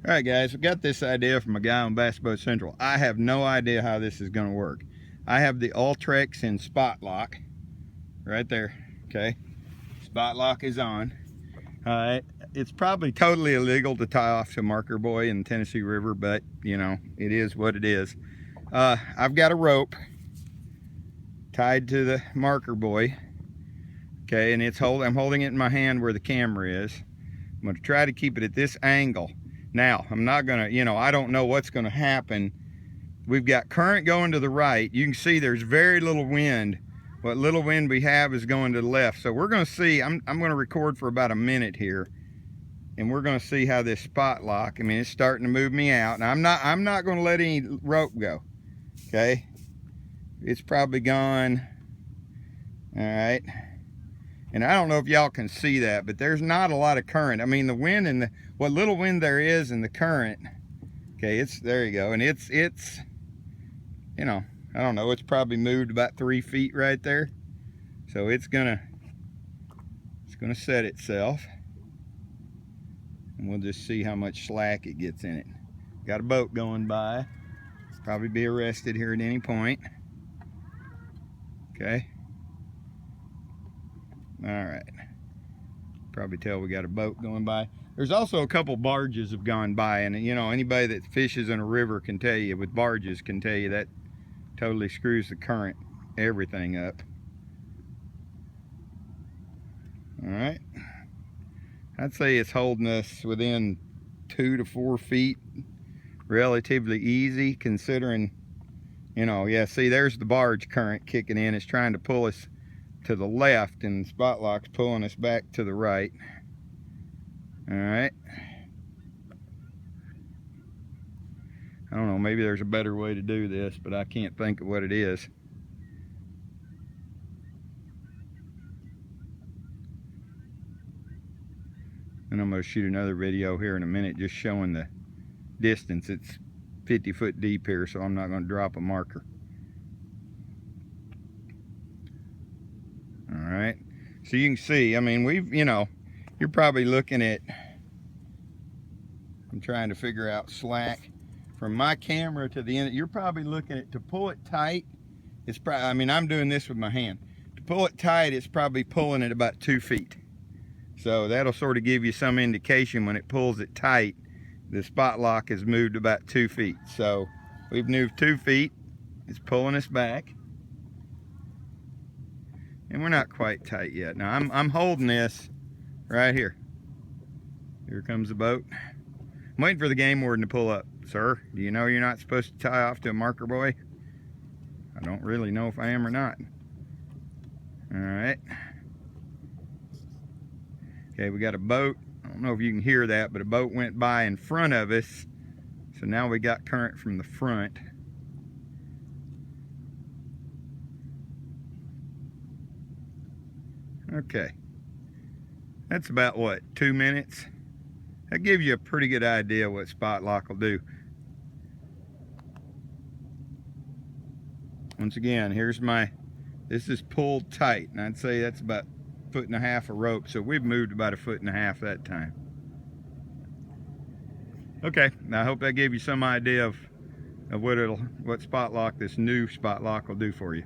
All right, guys, we got this idea from a guy on Bass Boat Central. I have no idea how this is going to work. I have the Ultrex in spot lock right there. Okay, spot lock is on. All right, it's probably totally illegal to tie off to marker buoy in the Tennessee River, but you know, it is what it is. I've got a rope tied to the marker buoy. Okay, and I'm holding it in my hand where the camera is. I'm going to try to keep it at this angle. Now, I'm not going to, you know, I don't know what's going to happen. We've got current going to the right. You can see there's very little wind. What little wind we have is going to the left. So we're going to see, I'm going to record for about a minute here. And we're going to see how this spot lock, I mean, it's starting to move me out. Now, I'm not going to let any rope go. Okay? It's probably gone. All right. And I don't know if y'all can see that, but there's not a lot of current. I mean, the wind and what little wind there is in the current, okay, there you go. And it's, you know, I don't know, it's probably moved about 3 feet right there. So it's gonna set itself. And we'll just see how much slack it gets in it. Got a boat going by. Probably be arrested here at any point. Okay. All right, probably tell we got a boat going by. There's also a couple barges have gone by, and you know, anybody that fishes in a river can tell you, with barges can tell you that totally screws the current, everything up. All right, I'd say it's holding us within 2 to 4 feet, relatively easy considering, you know, yeah, see there's the barge current kicking in. It's trying to pull us to the left, and the spot lock's pulling us back to the right. All right. I don't know, maybe there's a better way to do this, but I can't think of what it is. And I'm going to shoot another video here in a minute just showing the distance. It's 50 foot deep here, so I'm not going to drop a marker. All right, so you can see, I mean, you know, you're probably looking at, I'm trying to figure out slack from my camera to the end. You're probably looking at, to pull it tight, it's probably, I mean, I'm doing this with my hand. To pull it tight, it's probably pulling at about 2 feet. So that'll sort of give you some indication when it pulls it tight, the spot lock has moved about 2 feet. So we've moved 2 feet, it's pulling us back. And we're not quite tight yet. Now I'm holding this right here. Here comes the boat. I'm waiting for the game warden to pull up. Sir, do you know you're not supposed to tie off to a marker buoy? I don't really know if I am or not. All right. Okay, we got a boat. I don't know if you can hear that, but a boat went by in front of us. So now we got current from the front. Okay, that's about what, 2 minutes? That gives you a pretty good idea what spot lock will do. Once again, here's this is pulled tight, and I'd say that's about 1.5 feet of rope, so we've moved about 1.5 feet that time. Okay, now I hope that gave you some idea of what spot lock, this new spot lock, will do for you.